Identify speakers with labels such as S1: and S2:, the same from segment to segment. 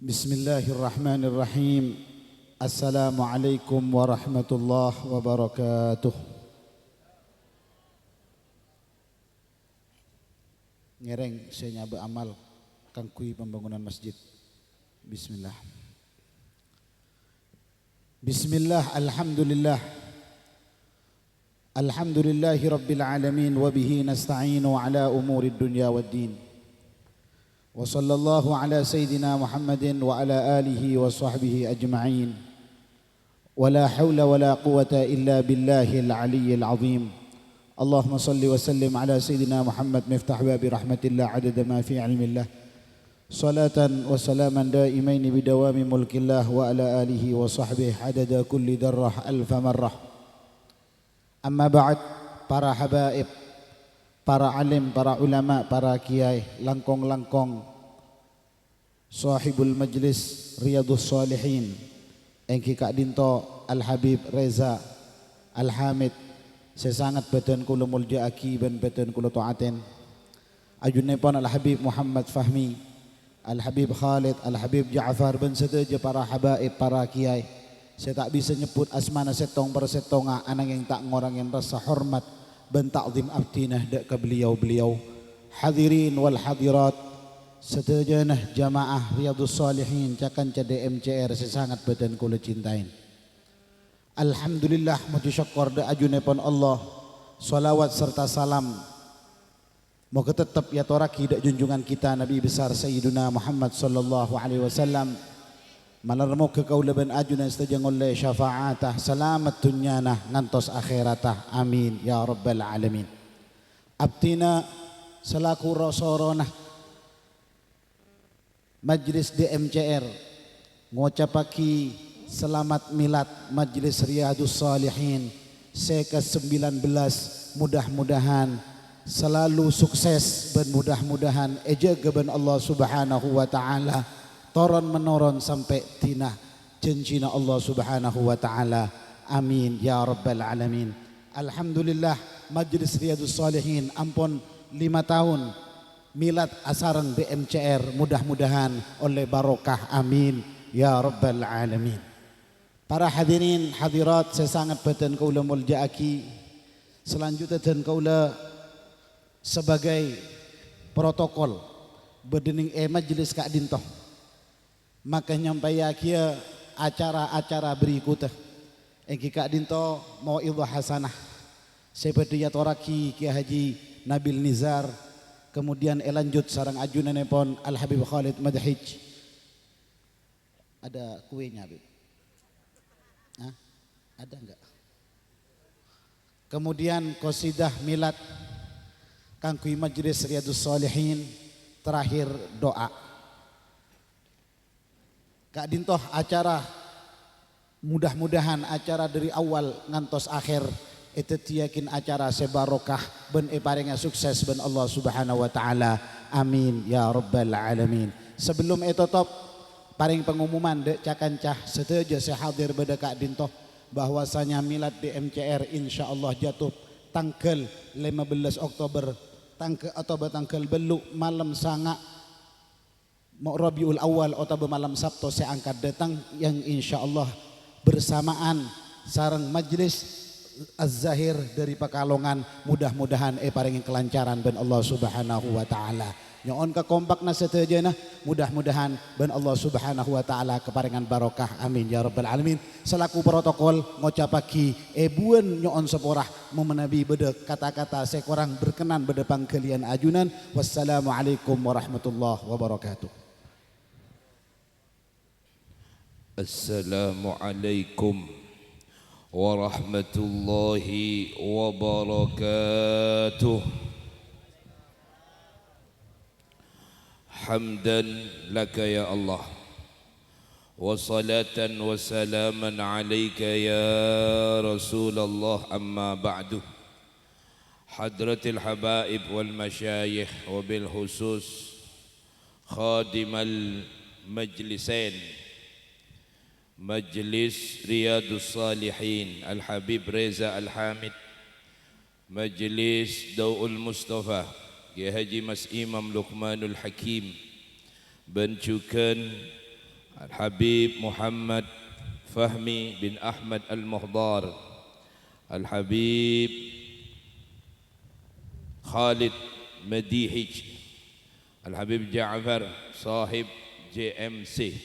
S1: Bismillahirrahmanirrahim. Assalamualaikum warahmatullahi wabarakatuh. Ngereng saya nyabe amal kangkui pembangunan masjid. Bismillah. Bismillah, alhamdulillah. Alhamdulillahi rabbil alamin wa bihi nasta'inu ala umurid dunya waddin. Wa sallallahu ala sayyidina Muhammadin wa ala alihi wa sahbihi ajma'in. Wa la hawla wa la quwata illa billahil aliyyil azim. Allahumma salli wa sallim ala sayyidina Muhammad miftah babi rahmatillah adada ma fi ilmillah. Salatan wa salaman daimaini bidawami mulkillah wa ala alihi wa sahbihi adada kulli darrah alfa marrah. Amma ba'd, para habaib, para alim, para ulama, para kiai, langkong-langkong sahibul majlis Riyadhus Shalihin engki Kak Dinto Al-Habib Reza Al-Hamid, saya sangat beten kula muljaaki ben beten kula taaten. Ajunipun Al-Habib Muhammad Fahmi, Al-Habib Khalid, Al-Habib Ja'far ben sedaja para habaib, para kiai. Saya tak bisa nyebut asmana setong per setonga anang yang tak ngorangin rasa hormat ben ta'zim abdinah dak ke beliau-beliau. Hadirin wal hadirat sedajanah jamaah Riyadhus Shalihin cakan CDMCR saya sangat beten kula cintain. Alhamdulillah muji syukur dak ajunipun Allah. Salawat serta salam moga tetap ya toraki dak junjungan kita Nabi besar Sayyiduna Muhammad sallallahu alaihi wasallam. Malarmo ke kaula ben ajuna istajang oleh syafaatah selamat dunyana ngantos akhiratah, amin ya rabbal alamin. Abtina selaku rosorona majlis DMCR ngucapaki selamat milad majlis Riyadhus Shalihin ke-19. Mudah-mudahan selalu sukses ben mudah-mudahan ejaga ben Allah Subhanahu wa taala toron menoron sampai tina janjina Allah Subhanahu wa taala, amin ya rabbal alamin. Alhamdulillah majlis Riyadhus Shalihin ampun 5 tahun milad asarang DMCR, mudah-mudahan oleh barokah, amin ya rabbal alamin. Para hadirin hadirat saya sangat beten kaula muljaaki selanjutnya dan kaula sebagai protokol berdening majlis Kak Dinto maka nyampai kia acara-acara berikutnya engki Kak Dinto mau ilmu hasanah seperti ya toraki Kiai Haji Nabil Nizar, kemudian lanjut sarang ajunanipun Al Habib Khalid Madhij. Ada kuenya Habib? Hah? Ada enggak? Kemudian qasidah milad kangkui majlis Riyadhus Shalihin, terakhir doa. Kak Dintoh acara mudah-mudahan acara dari awal ngantos akhir itu tiyakin acara sebarokah ben paringa sukses ben Allah Subhanahu wa taala, amin ya rabbal alamin. Sebelum itu top paring pengumuman dek cakancah seteja saya hadir beda Kak Dintoh bahwasanya milad DMCR insyaallah jatuh tanggal 15 Oktober tanggal belu malam sanga Rabiul Awal atau malam Sabtu saya angkat datang yang insyaallah bersamaan sareng majlis Az-Zahir dari Pekalongan, mudah-mudahan paringin kelancaran ben Allah Subhanahu wa taala. Nyoon ka kompakna satejana mudah-mudahan ben Allah Subhanahu wa taala keparingan barokah, amin ya rabbal alamin. Selaku protokol ngocapaki buan nyoon seporah memenabi beda kata-kata sekorang berkenan beda pangkelian ajunan. Wassalamualaikum warahmatullahi wabarakatuh.
S2: Assalamualaikum warahmatullahi wabarakatuh. Hamdan laka ya Allah wa salatan wa salaman alaika ya Rasulullah, amma ba'du. Hadratil habaib wal masyayikh wa bil khusus khadimal majlisain Majlis Riyadhus Shalihin Al-Habib Reza Al-Hamid, Majlis Daul Mustafa Kiai Haji Mas Imam Luqmanul Hakim, bencukan Al-Habib Muhammad Fahmi bin Ahmad Al-Muhdar, Al-Habib Khalid Madihij, Al-Habib Ja'far Sahib JMC,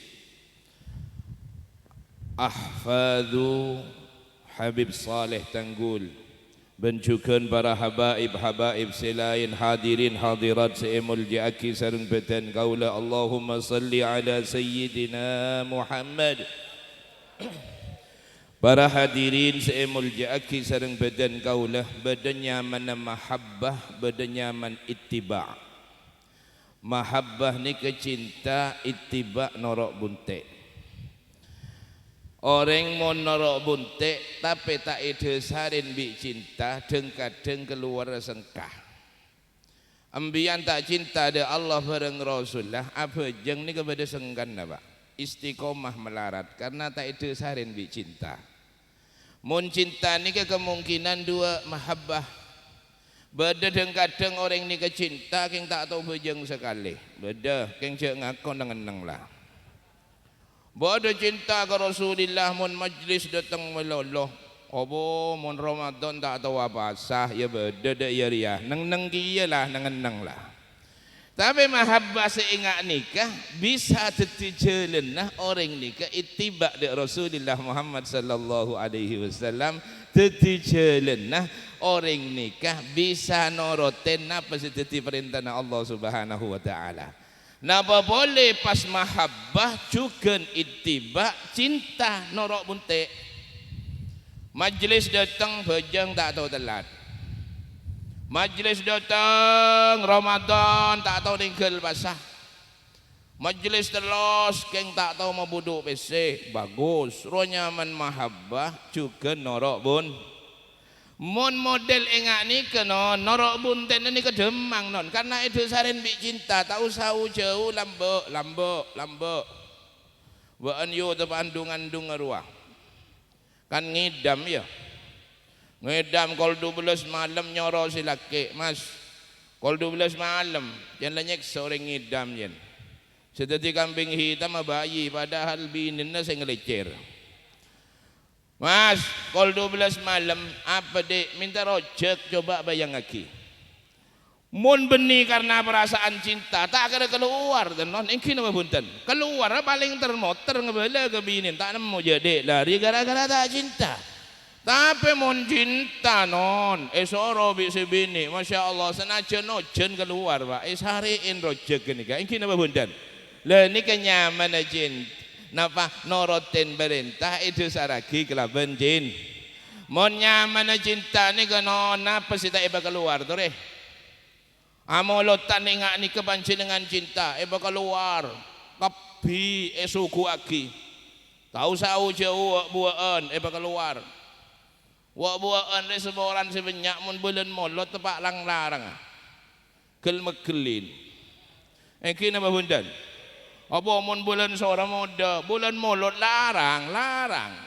S2: Ahfadhu Habib Saleh Tanggul, bencukan para habaib selain hadirin hadirat seemul jaki sareng beten kaula. Allahumma salli ala sayyidina Muhammad. Para hadirin seemul jaki sareng beten kaula, badan nyaman mahabbah, badan nyaman ittiba'. Mahabbah ni kecinta, ittiba' norok bunte. Orang mau norok bunte tapi tak itu sarin bi cinta, kadang keluar sengkah. Ambian tak cinta ada Allah bareng Rasulullah, apa jeng ni kepada sengkan apa? Istiqomah melarat karena tak itu sarin bi cinta. Mun cinta ni ke kemungkinan dua mahabbah. Beda kadang orang ni kecinta keng tak tahu bejeng sekali. Beda keng cek ngakon dengan lah. Bada cinta ke Rasulullah mun majlis datang meloloh. Obo mun Ramadan tak tahu apa sah ya beda dak ya ria. Neng kiyalah neng lah. Tapi mahabbah seingat nikah bisa tetijelen nah orang nikah ittiba dak Rasulullah Muhammad sallallahu alaihi wasallam tetijelen nah orang nikah bisa noroten apa setiap perintah Allah Subhanahu wa taala. Napa boleh pas mahabbah juga ittiba cinta norok bunte. Majlis datang bejeng tak tahu telat. Majlis datang Ramadan tak tahu tinggal basah. Majlis terus keng tak tahu mau buduk PC. Bagus. Ro nyaman mahabbah juga norok bun. Mon model engak ni kena norok bunten ni ke demang non karena itu saren bi cinta tak usah jauh lambe waan yo tepandung-andung ruah kan ngidam ya ngidam kol 12 malam nyoro si laki mas kol 12 malam jangan lenyek sore ngidam jen seperti kambing hitam bayi padahal bininnya saya ngelecer. Mas, kol 12 malam apa dek minta rojek coba bayang lagi. Mun beni karena perasaan cinta tak kena keluar dan non ingin nama bunten keluar paling termoter ngebela ke binin tak nemu jadi lari gara-gara tak cinta. Tapi mun cinta non esoro bisa bini masya Allah senajan nojen keluar pak hariin rojek ni kan ingin nama bunten le ni kenyaman cinta. Napa noroten perintah itu saragi kelaban jin. Mon nyaman cinta ni kena napa sih tak iba keluar tu re. Amolotan ingak ni kebanci dengan cinta iba keluar. Kapi esuku aki. Tahu sau jauh buaan iba keluar. Wak buaan ni seboran sebanyak mun bulan molot tepak lang-larang. Kelmekelin. Kini apa bundan? Apa mun bulan seorang muda, bulan molot larang.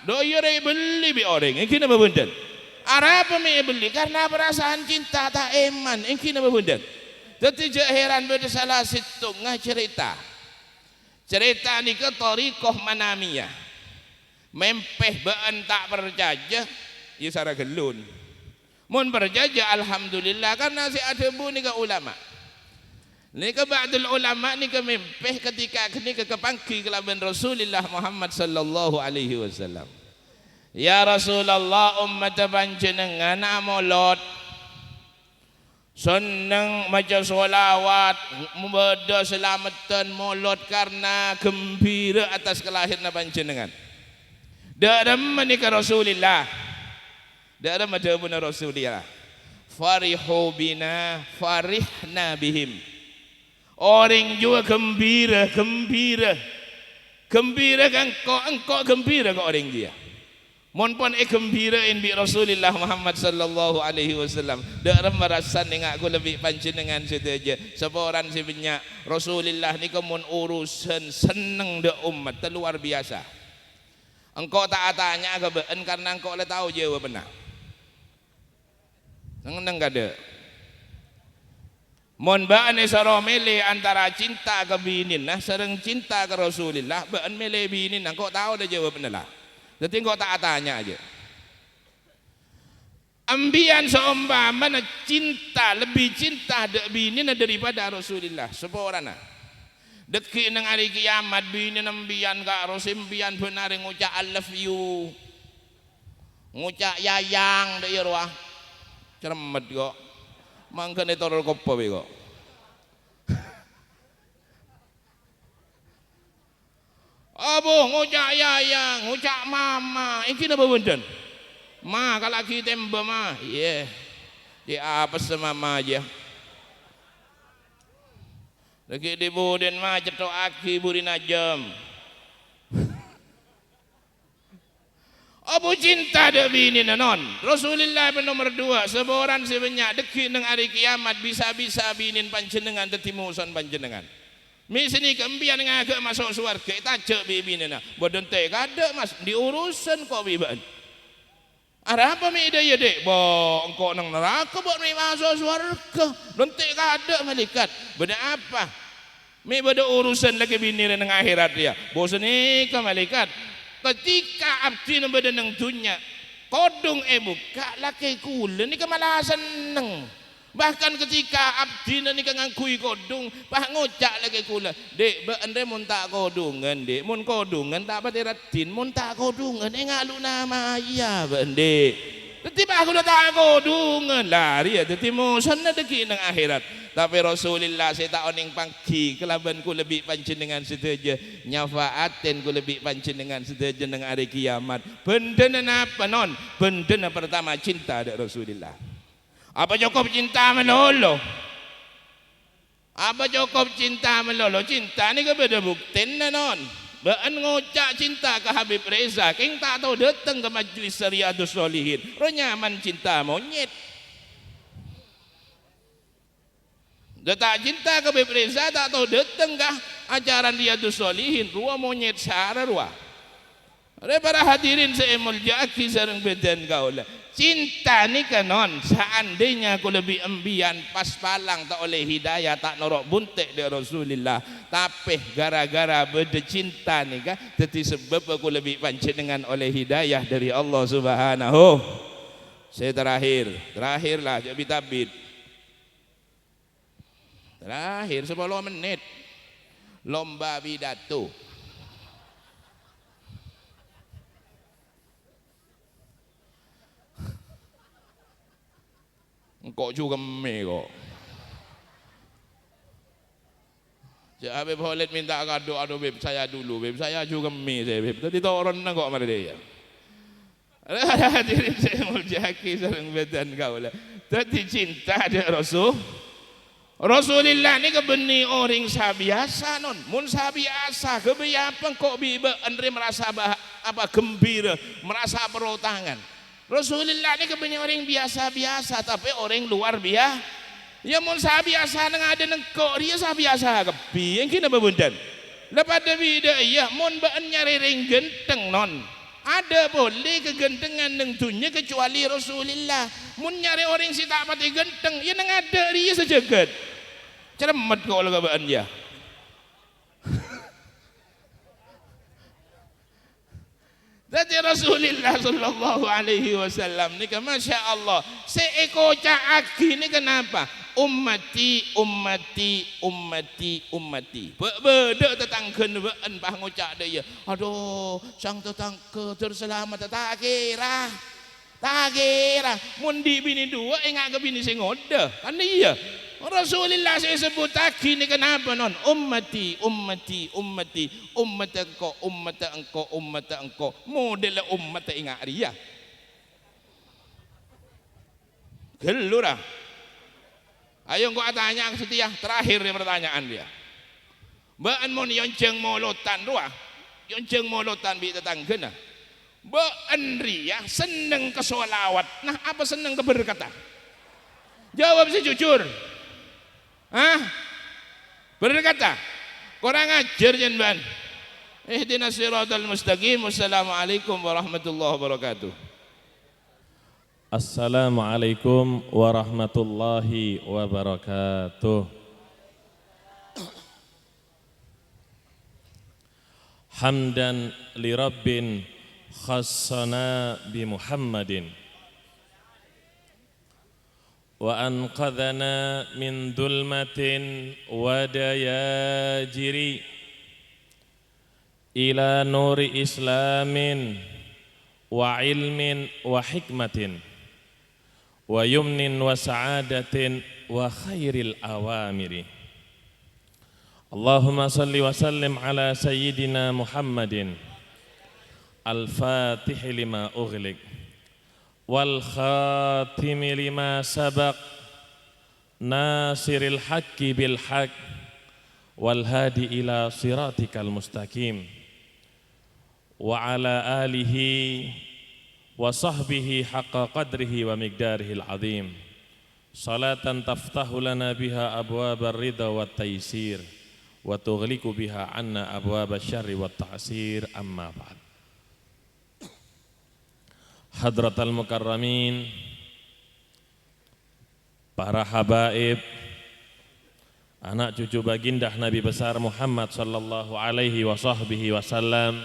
S2: Doi re beli bi orang. Engkin apa bundan? Apa me beli karena perasaan cinta tak eman. Engkin apa bundan? Tetijak heran beda salah setengah cerita. Cerita ni ke tariqah manamiyah. Mempeh baan tak berjajah, ya sara gelun. Mun berjajah alhamdulillah karena si ada bu ni ke ulama. Ni ke ba'dul ulama ni ke mempeh ketika ni ke kepangki kelaban Rasulullah Muhammad sallallahu alaihi wasallam. Ya Rasulullah umat panjenengan amolot seneng maca solawat membeda selamatan molot karena gembira atas kelahiran panjenengan. Dak remen ni ke Rasulullah. Dak remen ada Rasulullah. Farihu bina farihna bihim. Orang juga gembira kan engkau gembira ke orang dia. Mon pun gembirain bi Rasulullah Muhammad sallallahu alaihi wasallam. Dak remarasan dengan aku lebih panjenengan saja. Seorang sebanyak Rasulullah ni kemun urusan seneng de umat luar biasa. Engkau tak tanya ke beun karena engkau le tahu jawab benar. Seneng kada. Mun baan saro milih antara cinta ke binin nah sareng cinta ke Rasulullah, baan milih binin nah kok tahu dah jawab lah. Jadi kok tak tanya aja. Ambian seumpama cinta lebih cinta dek binin daripada Rasulullah seporana. Deki nang hari kiamat binin ambian ka Rasulullah benar ngucap I love you. Ngucap yayang dek ya ruah. Cermet kok. Mangkene torol kopo kok. Abu ngucap yayang, ngucap mama. Iki napa benten? Ma kalau kita mbak ma, iya, di apa sama mama aja. Lagi di buden ma cetok aki buri najam. Abu cinta dek bini non. Rasulullah nomor 2 seboran sebanyak deki nang hari kiamat bisa-bisa binin panjenengan tetimusan panjenengan. Misini kembian ngagak masuk surga kita cek bini na. Bodoh teh kada mas diurusan kok biban. Ada apa mi ide ya dek? Bo engkau nang neraka buat mi masuk surga. Donte kada malaikat. Benda apa? Mi benda urusan lagi bini nang akhirat dia. Bosan ni ke malaikat. Ketika abdi nang beda nang dunia kodong buka laki kula ni malah seneng. Bahkan ketika abdi ni ngangkui kodong bah ngocak laki kula dek ba andre mun tak kodongan dek mun kodongan tak pati ratin mun tak kodongan ngalu nama iya ba dek tiba aku tak kodongan lari ya dadi mosan na deki nang akhirat. Tapi Rasulullah saya tak oning pangki kelaban ku lebih panjenengan sedaja nyafaaten ku lebih panjenengan sedaja nang hari kiamat. Benda apa non? Benda pertama cinta ada Rasulullah. Apa cukup cinta melolo? Apa cukup cinta melolo? Cinta ni kepada bukti non. Baan ngocak cinta ke Habib Reza, king tak tahu datang ke majlis Riyadhus Shalihin. Ro nyaman cinta monyet. Tak cinta ke Habib Reza tak tahu datang ke ajaran Riyadhus Shalihin. Ruah monyet sara ruah. Para hadirin seemul jaki sareng bedan kaulah. Cinta ni kanon seandainya aku lebih embian pas palang tak oleh hidayah tak norok buntek dari Rasulullah tapi gara-gara beda cinta ni kah jadi sebab aku lebih panjenengan oleh hidayah dari Allah Subhanahu. Saya terakhirlah jadi tabid terakhir 10 menit lomba pidato. Kok juga me kok. Cik Habib Khalid minta kado, aduh beb saya dulu, beb saya juga me saya beb. Tadi toron nang kok mari dia. Hadirin saya muljaki sareng bedan kau lah. Tadi cinta ada Rasulullah ni kebeni orang sabiasa non. Mun sabiasa kebiasaan kok biba andre merasa apa gembira, merasa berotangan. Rasulullah ni kebanyakan orang biasa-biasa tapi orang luar biasa. Ya mun biasa nang ada nang kok dia biasa kepi. Yang kena babundan. Lepas bida ya mun baan nyari ring genteng non. Ada boleh kegentengan nang dunia kecuali Rasulullah. Mun nyari orang si tak pati genteng ya nang ada dia sejagat. Cermat kok laga baan dia. Jadi Rasulullah sallallahu alaihi wasallam ni kan masya Allah seekor caaki ni kenapa ummati beda tetangga baan bah ngocak dia aduh sang tetangga terselamat tak kira mundi bini dua ingat ke bini sing ngoda kan iya Rasulullah saya sebut lagi ni kenapa non ummati umat engkau model umat ingat dia gelurah ayo kau tanya setia terakhir ni pertanyaan dia baan mon yonceng molotan ruah yonceng molotan bi tetangga nah baan ria seneng ke sholawat nah apa seneng ke berkata jawab sejujur berkata kurang ajar jenban ihdinas siratal mustaqim. Wassalamualaikum warahmatullahi wabarakatuh.
S3: Assalamualaikum warahmatullahi wabarakatuh. Hamdan li rabbin khassana bi Muhammadin wa anqadhana min dhulmatin wa dayajiri ila nuri islamin wa ilmin wa hikmatin wa yumnin wa sa'adatin wa khairil awamiri. Allahumma salli wa sallim ala sayyidina Muhammadin al-fatihi lima ughliq wal khatimi lima sabaq nasiril haqqi bil haqq wal hadi ila siratikal mustaqim wa ala alihi wa sahbihi haqqa qadrihi wa miqdarihil azim. Salatan taftahu lana biha abwabar ridha wat taysir wa tughliqu biha anna abwabasy syarri wat ta'sir. Amma ba'd. Hadratal mukarramin, para habaib, anak cucu baginda Nabi besar Muhammad sallallahu alaihi wasallam,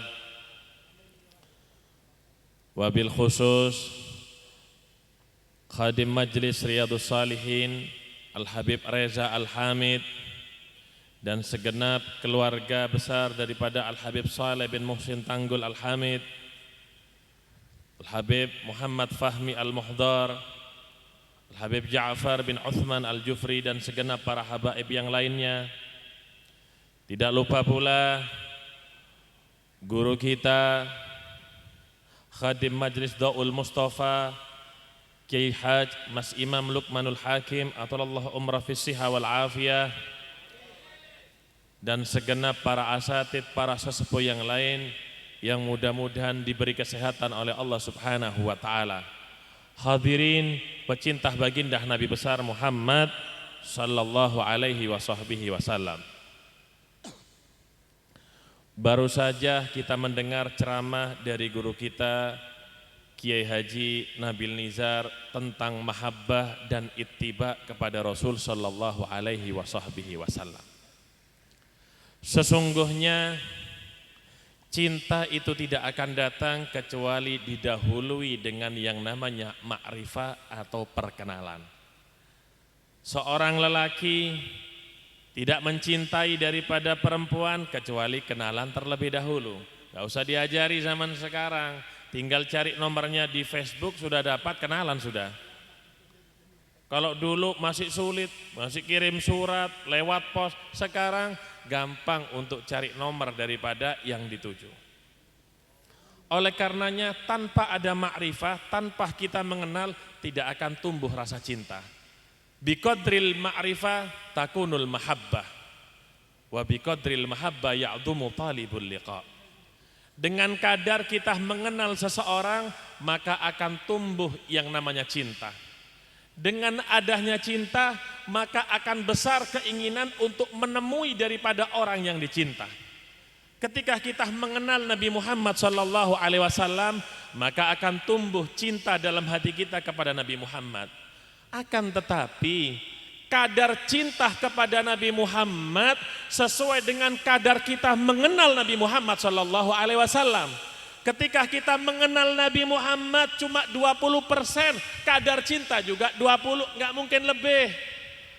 S3: wabil khusus khadim Majlis Riyadhus Shalihin Al-Habib Reza Al-Hamid dan segenap keluarga besar daripada Al-Habib Saleh bin Muhsin Tanggul Al-Hamid, Al-Habib Muhammad Fahmi Al-Muhdar, Al-Habib Ja'far bin Uthman Al-Jufri dan segenap para habaib yang lainnya. Tidak lupa pula guru kita Khadim Majlis Daul Mustafa Kiai Haj Mas Imam Luqmanul Hakim atalallahu umrah fis siha wal afiyah dan segenap para asatid, para sesepuh yang lain yang mudah-mudahan diberi kesehatan oleh Allah Subhanahu wa taala. Hadirin pecinta baginda Nabi besar Muhammad sallallahu alaihi wasallam. Baru saja kita mendengar ceramah dari guru kita Kiai Haji Nabil Nizar tentang mahabbah dan ittiba kepada Rasul sallallahu alaihi wasallam. Sesungguhnya cinta itu tidak akan datang kecuali didahului dengan yang namanya ma'rifah atau perkenalan. Seorang lelaki tidak mencintai daripada perempuan kecuali kenalan terlebih dahulu. Gak usah diajari zaman sekarang, tinggal cari nomornya di Facebook sudah dapat kenalan sudah. Kalau dulu masih sulit, masih kirim surat, lewat pos, sekarang gampang untuk cari nomor daripada yang dituju. Oleh karenanya tanpa ada ma'rifah, tanpa kita mengenal, tidak akan tumbuh rasa cinta. Biqadril ma'rifah takunul mahabbah wa biqadril mahabbah ya'dumu talibul liqa. Dengan kadar kita mengenal seseorang, maka akan tumbuh yang namanya cinta. Dengan adanya cinta, maka akan besar keinginan untuk menemui daripada orang yang dicinta. Ketika kita mengenal Nabi Muhammad sallallahu alaihi wasallam, maka akan tumbuh cinta dalam hati kita kepada Nabi Muhammad. Akan tetapi kadar cinta kepada Nabi Muhammad sesuai dengan kadar kita mengenal Nabi Muhammad sallallahu alaihi wasallam. Ketika kita mengenal Nabi Muhammad cuma 20%, kadar cinta juga 20, nggak mungkin lebih.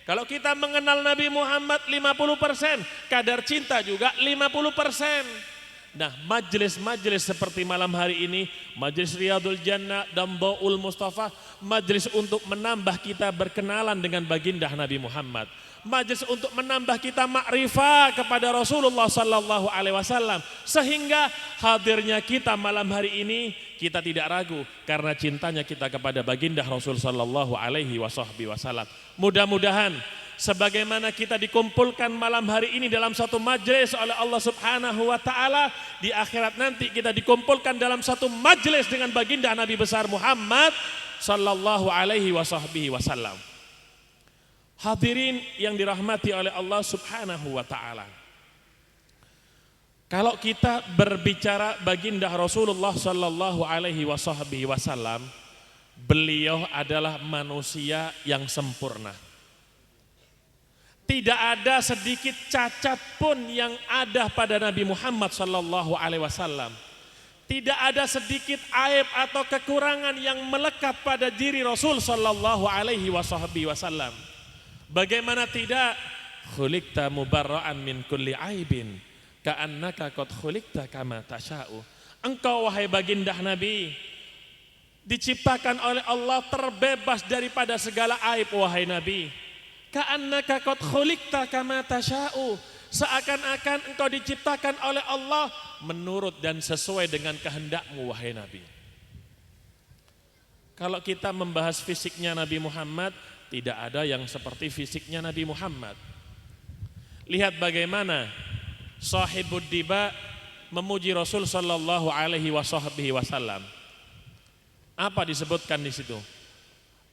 S3: Kalau kita mengenal Nabi Muhammad 50%, kadar cinta juga 50%. Nah, majelis-majelis seperti malam hari ini, Majelis Riyadul Jannah dan Daul Mustafa, majelis untuk menambah kita berkenalan dengan baginda Nabi Muhammad. Majelis untuk menambah kita makrifah kepada Rasulullah sallallahu alaihi wasallam, sehingga hadirnya kita malam hari ini kita tidak ragu karena cintanya kita kepada baginda Rasul sallallahu alaihi wasallam. Mudah-mudahan sebagaimana kita dikumpulkan malam hari ini dalam satu majelis oleh Allah Subhanahu wa taala, di akhirat nanti kita dikumpulkan dalam satu majelis dengan baginda Nabi besar Muhammad sallallahu alaihi wasallam. Hadirin yang dirahmati oleh Allah Subhanahu wa taala. Kalau kita berbicara baginda Rasulullah sallallahu alaihi wasallam, beliau adalah manusia yang sempurna. Tidak ada sedikit cacat pun yang ada pada Nabi Muhammad sallallahu alaihi wasallam. Tidak ada sedikit aib atau kekurangan yang melekat pada diri Rasul sallallahu alaihi wasallam. Bagaimana tidak? Khuliqta mubarra'an min kulli aibin ka'annaka qad khuliqta kama tasha'u. Engkau wahai baginda Nabi diciptakan oleh Allah terbebas daripada segala aib wahai Nabi. Ka'annaka qad khuliqta kama tasha'u. Seakan-akan engkau diciptakan oleh Allah menurut dan sesuai dengan kehendakmu wahai Nabi. Kalau kita membahas fisiknya Nabi Muhammad, tidak ada yang seperti fisiknya Nabi Muhammad. Lihat bagaimana Shahibud Diba memuji Rasul sallallahu alaihi wasallam. Apa disebutkan di situ?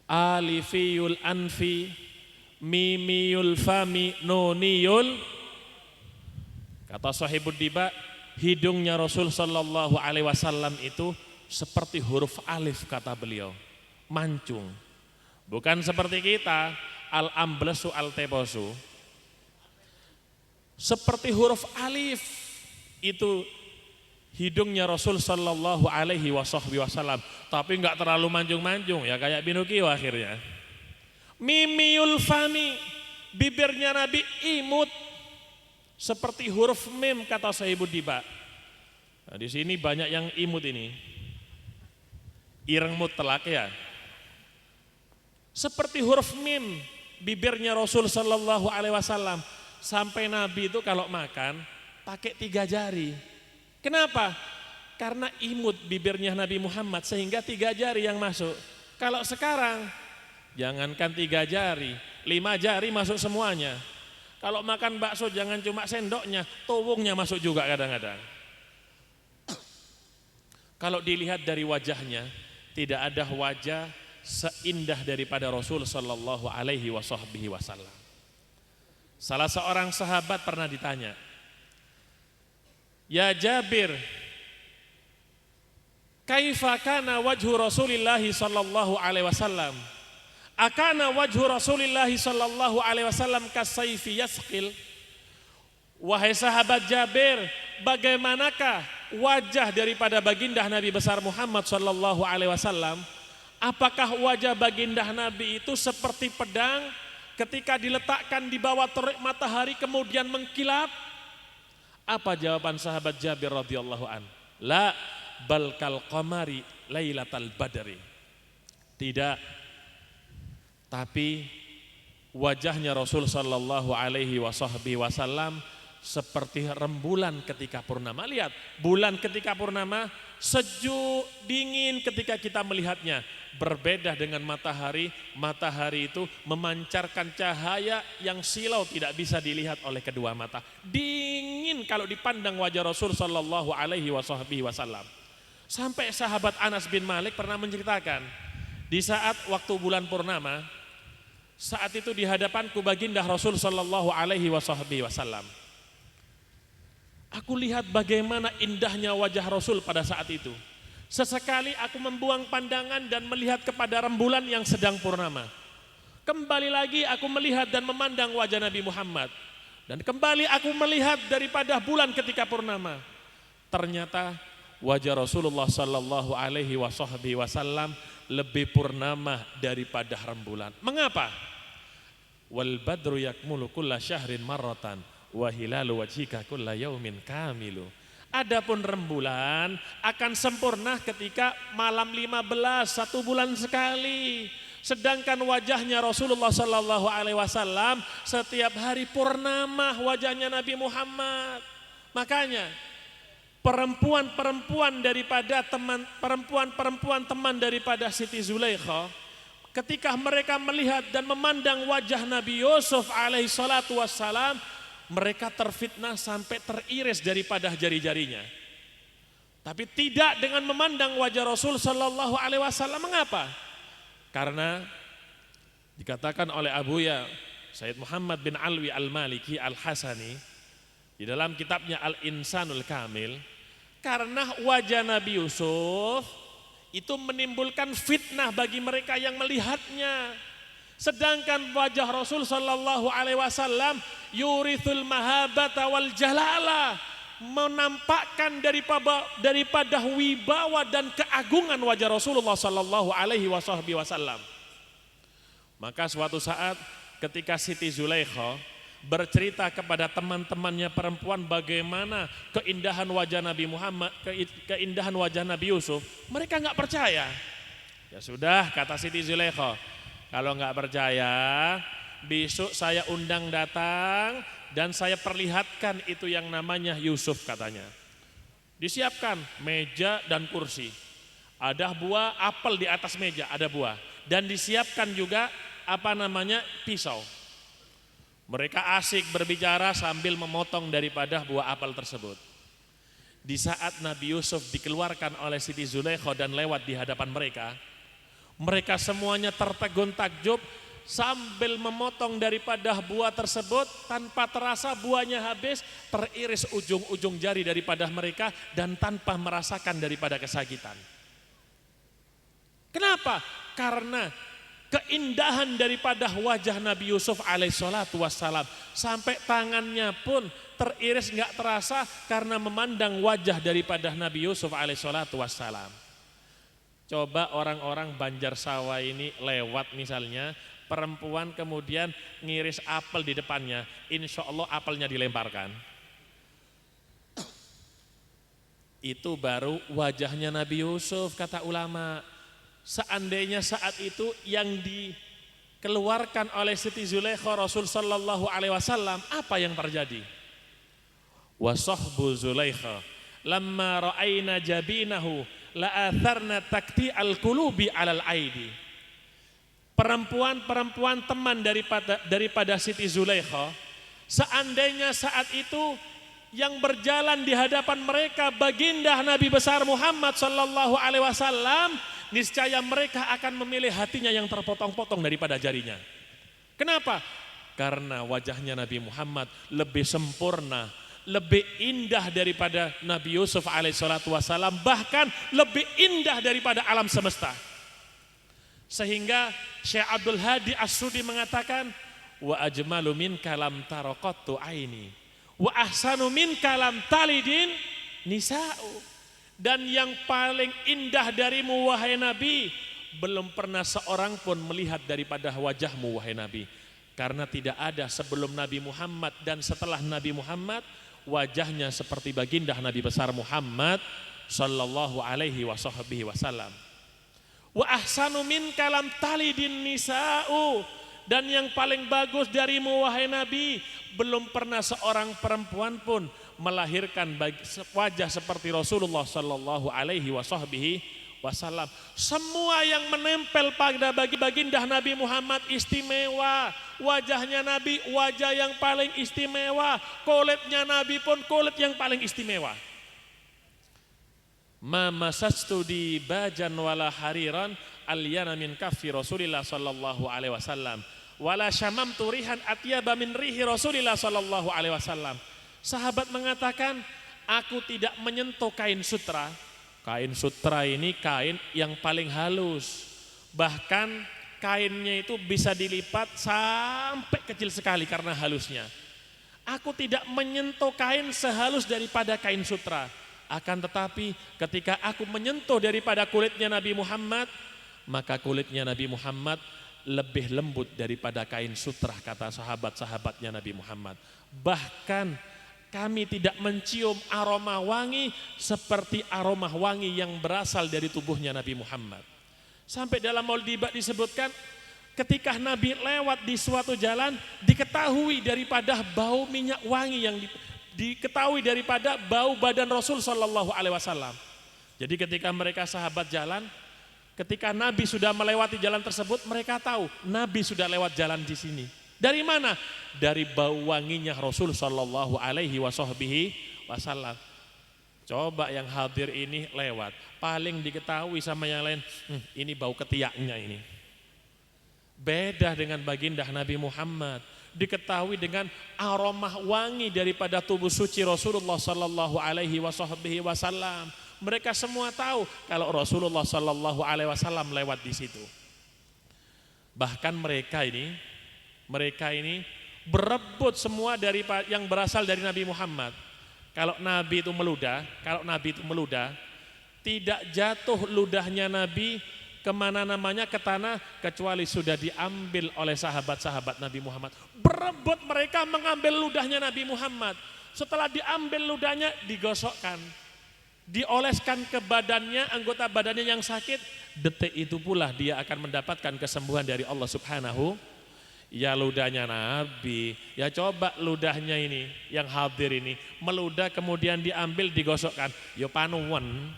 S3: Alifiyul anfi, mimiyul fami, nuniyul. Kata Shahibud Diba, hidungnya Rasul sallallahu alaihi wasallam itu seperti huruf alif kata beliau, mancung. Bukan seperti kita al-amblesu al-tebosu. Seperti huruf alif itu hidungnya Rasul sallallahu alaihi wasallam, tapi enggak terlalu manjung-manjung ya kayak Pinocchio akhirnya. Mimiyul fami, bibirnya Nabi imut seperti huruf mim kata Shahibud Diba. Nah, di sini banyak yang imut ini. Ireng mutlak ya. Seperti huruf mim bibirnya Rasul sallallahu alaihi wasallam, sampai Nabi itu kalau makan pakai 3 jari. Kenapa? Karena imut bibirnya Nabi Muhammad sehingga 3 jari yang masuk. Kalau sekarang jangankan 3 jari, 5 jari masuk semuanya. Kalau makan bakso jangan cuma sendoknya, tuwungnya masuk juga kadang-kadang. Kalau dilihat dari wajahnya, tidak ada wajah seindah daripada Rasul sallallahu alaihi wasallam. Salah seorang sahabat pernah ditanya, "Ya Jabir, kaifa kana wajhu Rasulillah sallallahu alaihi wasallam? Akana wajhu Rasulillah sallallahu alaihi wasallam kasayfi yasqil?" Wahai sahabat Jabir, bagaimanakah wajah daripada baginda Nabi besar Muhammad sallallahu alaihi wasallam? Apakah wajah baginda Nabi itu seperti pedang ketika diletakkan di bawah terik matahari kemudian mengkilat? Apa jawaban sahabat Jabir radhiyallahu an? La bal kal qamari lailatal badri. Tidak. Tapi wajahnya Rasul sallallahu alaihi wasallam seperti rembulan ketika purnama. Lihat, bulan ketika purnama sejuk, dingin ketika kita melihatnya. Berbeda dengan matahari, matahari itu memancarkan cahaya yang silau tidak bisa dilihat oleh kedua mata. Dingin kalau dipandang wajah Rasul sallallahu alaihi wasallam. Sampai sahabat Anas bin Malik pernah menceritakan, di saat waktu bulan purnama, saat itu di hadapanku baginda Rasul sallallahu alaihi wasallam. Aku lihat bagaimana indahnya wajah Rasul pada saat itu. Sesekali aku membuang pandangan dan melihat kepada rembulan yang sedang purnama. Kembali lagi aku melihat dan memandang wajah Nabi Muhammad. Dan kembali aku melihat daripada bulan ketika purnama. Ternyata wajah Rasulullah sallallahu alaihi wasallam lebih purnama daripada rembulan. Mengapa? Wal badru yakmulu kulla syahrin marratan wa hilalu wajhika kulla yaumin kamilu. Adapun rembulan akan sempurna ketika malam 15, 1 bulan sekali. Sedangkan wajahnya Rasulullah sallallahu alaihi wasallam setiap hari purnama wajahnya Nabi Muhammad. Makanya perempuan-perempuan teman daripada Siti Zulaikha, ketika mereka melihat dan memandang wajah Nabi Yusuf alaihi salatu wassalam, mereka terfitnah sampai teriris daripada jari-jarinya. Tapi tidak dengan memandang wajah Rasul sallallahu alaihi wasallam. Mengapa? Karena dikatakan oleh Abuya Sayyid Muhammad bin Alwi Al-Maliki Al-Hasani di dalam kitabnya Al-Insanul Kamil, karena wajah Nabi Yusuf itu menimbulkan fitnah bagi mereka yang melihatnya. Sedangkan wajah Rasul sallallahu alaihi wasallam yurithul mahabata wal jalala, menampakkan daripada wibawa dan keagungan wajah Rasulullah sallallahu alaihi wasallam. Maka suatu saat ketika Siti Zulaikha bercerita kepada teman-temannya perempuan bagaimana keindahan wajah Nabi Muhammad, keindahan wajah Nabi Yusuf, mereka nggak percaya. Ya sudah, kata Siti Zulaikha, kalau nggak percaya, besok saya undang datang dan saya perlihatkan itu yang namanya Yusuf, katanya. Disiapkan meja dan kursi, ada buah apel di atas meja, ada buah, dan disiapkan juga pisau. Mereka asik berbicara sambil memotong daripada buah apel tersebut. Di saat Nabi Yusuf dikeluarkan oleh Siti Zulaikha dan lewat di hadapan mereka, mereka semuanya tertegun takjub sambil memotong daripada buah tersebut. Tanpa terasa buahnya habis, teriris ujung-ujung jari daripada mereka dan tanpa merasakan daripada kesakitan. Kenapa? Karena keindahan daripada wajah Nabi Yusuf alaihissalatu wassalam, sampai tangannya pun teriris nggak terasa karena memandang wajah daripada Nabi Yusuf alaihissalatu wassalam. Coba orang-orang Banjar Sawah ini lewat misalnya, perempuan kemudian ngiris apel di depannya, insya Allah apelnya dilemparkan. Itu baru wajahnya Nabi Yusuf, kata ulama. Seandainya saat itu yang dikeluarkan oleh Siti Zulaikha Rasul sallallahu alaihi wasallam, apa yang terjadi? Wa sahbu Zulaikha lamma ra'ayna jabinahu la'atharna takti al-qulubi 'alal aidi. Perempuan-perempuan teman daripada Siti Zulaikha, seandainya saat itu yang berjalan di hadapan mereka baginda Nabi besar Muhammad sallallahu alaihi wasallam, niscaya mereka akan memilih hatinya yang terpotong-potong daripada jarinya. Kenapa? Karena wajahnya Nabi Muhammad lebih sempurna, lebih indah daripada Nabi Yusuf alaihissalatu wassalam, bahkan lebih indah daripada alam semesta. Sehingga Syekh Abdul Hadi As-Sudi mengatakan, wa ajmalu min kalam taraqattu aini wa ahsanu min kalam talidin nisa'u. Dan yang paling indah darimu wahai Nabi, belum pernah seorang pun melihat daripada wajahmu wahai Nabi. Karena tidak ada sebelum Nabi Muhammad dan setelah Nabi Muhammad wajahnya seperti baginda Nabi besar Muhammad sallallahu alaihi wasallam. Wa ahsanu min kalam talidin nisa'u. Dan yang paling bagus darimu wahai Nabi, belum pernah seorang perempuan pun melahirkan wajah seperti Rasulullah sallallahu alaihi wasallam. Semua yang menempel pada baginda Nabi Muhammad istimewa. Wajahnya Nabi wajah yang paling istimewa, kulitnya Nabi pun kulit yang paling istimewa. Ma masastu di bajan wala hariran alyana min kaffi Rasulillah sallallahu alaihi wasallam wala syamamtu rihan atyaba min rihi Rasulillah sallallahu alaihi wasallam. Sahabat mengatakan, aku tidak menyentuh kain sutra. Kain sutra ini kain yang paling halus. Bahkan kainnya itu bisa dilipat sampai kecil sekali karena halusnya. Aku tidak menyentuh kain sehalus daripada kain sutra. Akan tetapi ketika aku menyentuh daripada kulitnya Nabi Muhammad, maka kulitnya Nabi Muhammad lebih lembut daripada kain sutra, kata sahabat-sahabatnya Nabi Muhammad. Bahkan kami tidak mencium aroma wangi seperti aroma wangi yang berasal dari tubuhnya Nabi Muhammad. Sampai dalam Maulid disebutkan ketika Nabi lewat di suatu jalan, diketahui daripada bau minyak wangi yang diketahui daripada bau badan Rasul sallallahu alaihi wasallam. Jadi ketika mereka sahabat jalan, ketika Nabi sudah melewati jalan tersebut, mereka tahu Nabi sudah lewat jalan di sini. Dari mana? Dari bau wanginya Rasul sallallahu alaihi wasallam. Coba yang hadir ini lewat, paling diketahui sama yang lain, ini bau ketiaknya ini. Beda dengan baginda Nabi Muhammad, diketahui dengan aroma wangi daripada tubuh suci Rasulullah sallallahu alaihi wasallam. Mereka semua tahu kalau Rasulullah Shallallahu Alaihi Wasallam lewat di situ. Bahkan mereka ini berebut semua dari yang berasal dari Nabi Muhammad. Kalau Nabi itu meludah, tidak jatuh ludahnya Nabi kemana namanya ke tanah kecuali sudah diambil oleh sahabat-sahabat Nabi Muhammad. Berebut mereka mengambil ludahnya Nabi Muhammad. Setelah diambil ludahnya digosokkan, dioleskan ke badannya, anggota badannya yang sakit. Detik itu pula dia akan mendapatkan kesembuhan dari Allah Subhanahu. Ya ludahnya Nabi, ya coba ludahnya ini yang hadir ini meludah kemudian diambil digosokkan, yo panuwen.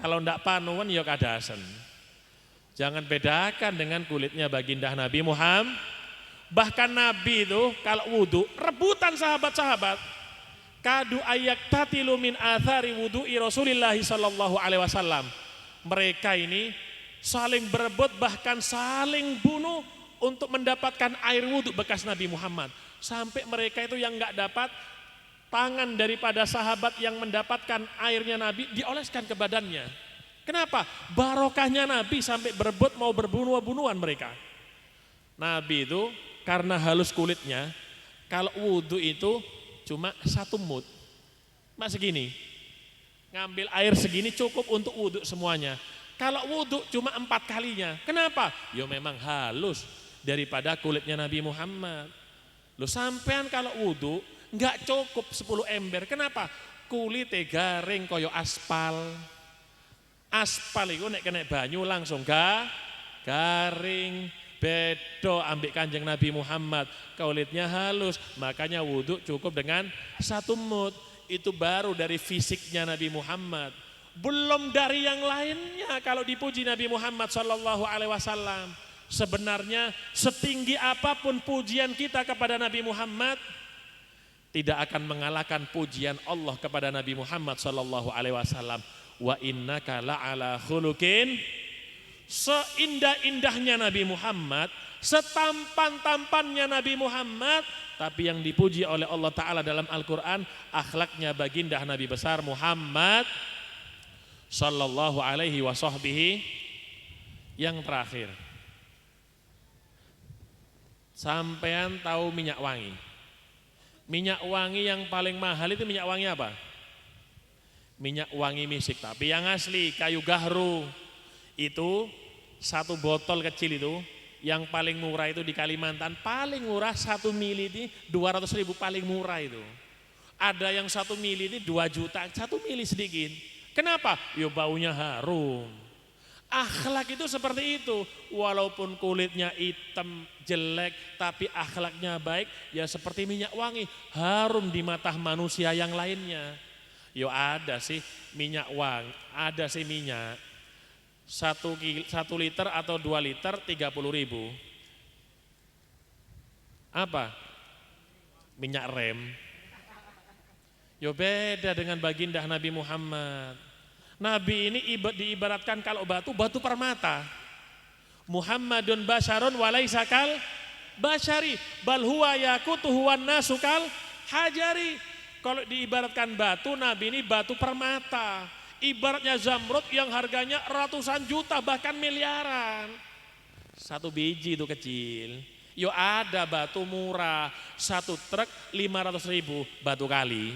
S3: Kalau ndak panuwen yo kadasen. Jangan bedakan dengan kulitnya baginda Nabi Muhammad. Bahkan Nabi itu kalau wudu rebutan sahabat-sahabat. Kadu ayak tatilu min athari wudu'i Rasulillah sallallahu alaihi wasallam. Mereka ini saling berebut bahkan saling bunuh untuk mendapatkan air wudhu bekas Nabi Muhammad. Sampai mereka itu yang enggak dapat, tangan daripada sahabat yang mendapatkan airnya Nabi dioleskan ke badannya. Kenapa? Barokahnya Nabi sampai berebut mau berbunuh-bunuhan mereka. Nabi itu karena halus kulitnya, kalau wudhu itu cuma 1 mud. Mas segini, ngambil air segini cukup untuk wudhu semuanya. Kalau wudhu cuma 4 kalinya. Kenapa? Ya memang halus daripada kulitnya Nabi Muhammad. Loh sampean kalau wudhu nggak cukup 10 ember. Kenapa? Kulitnya garing koyo aspal. Aspal itu nek kena banyu langsung garing. Bedo ambek Kanjeng Nabi Muhammad, kulitnya halus, makanya wudhu cukup dengan 1 mud. Itu baru dari fisiknya Nabi Muhammad. Belum dari yang lainnya kalau dipuji Nabi Muhammad sallallahu alaihi wasallam. Sebenarnya setinggi apapun pujian kita kepada Nabi Muhammad tidak akan mengalahkan pujian Allah kepada Nabi Muhammad sallallahu alaihi wasallam. Wa innaka la'ala khuluqin. Seindah-indahnya Nabi Muhammad, setampan-tampannya Nabi Muhammad, tapi yang dipuji oleh Allah Ta'ala dalam Al-Quran akhlaknya baginda Nabi besar Muhammad sallallahu alaihi wasahbihi. Yang terakhir, sampean tahu minyak wangi? Minyak wangi yang paling mahal itu minyak wangi apa? Minyak wangi misik, tapi yang asli kayu gahru. Itu 1 botol kecil itu yang paling murah itu di Kalimantan, paling murah 1 mili ini 200.000 paling murah itu. Ada yang 1 mili ini 2 juta, 1 mili sedikit. Kenapa? Ya baunya harum. Akhlak itu seperti itu, walaupun kulitnya hitam jelek tapi akhlaknya baik, ya seperti minyak wangi, harum di mata manusia yang lainnya. Yo ada sih minyak wangi, ada sih minyak 1 liter atau 2 liter 30.000. Apa? Minyak rem. Yo beda dengan baginda Nabi Muhammad. Nabi ini diibaratkan kalau batu permata. Muhammadun basyarun walaisa kal basyari bal huwa yaqutuhu wan nasu kal hajari. Kalau diibaratkan batu, Nabi ini batu permata. Ibaratnya zamrud yang harganya ratusan juta bahkan miliaran. 1 biji itu kecil. Yo ada batu murah 1 truk 500.000 batu kali.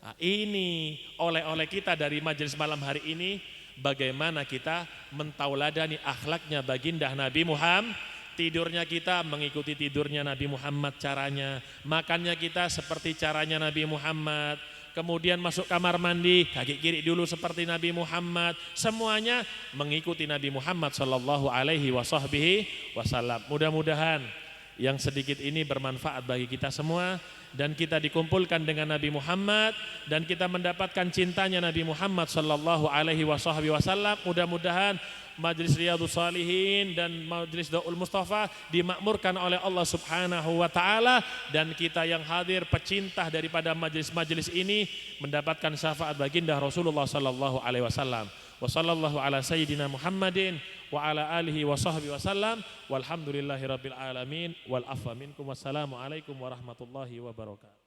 S3: Nah, ini oleh-oleh kita dari majelis malam hari ini, bagaimana kita mentauladani akhlaknya baginda Nabi Muhammad. Tidurnya kita mengikuti tidurnya Nabi Muhammad caranya, makannya kita seperti caranya Nabi Muhammad. Kemudian masuk kamar mandi, kaki kiri dulu seperti Nabi Muhammad. Semuanya mengikuti Nabi Muhammad sallallahu alaihi wasallam. Mudah-mudahan yang sedikit ini bermanfaat bagi kita semua, dan kita dikumpulkan dengan Nabi Muhammad, dan kita mendapatkan cintanya Nabi Muhammad sallallahu alaihi wasallam. Mudah-mudahan Majelis Riyadhus Shalihin dan Majelis Daul Mustafa dimakmurkan oleh Allah Subhanahu wa taala, dan kita yang hadir pecinta daripada majelis-majelis ini mendapatkan syafaat baginda Rasulullah sallallahu alaihi wasallam. Wa sallallahu ala sayyidina Muhammadin wa ala alihi wa sahbihi wasallam. Walhamdulillahirabbil alamin wal afwa minkum. Wassalamu alaikum warahmatullahi wabarakatuh.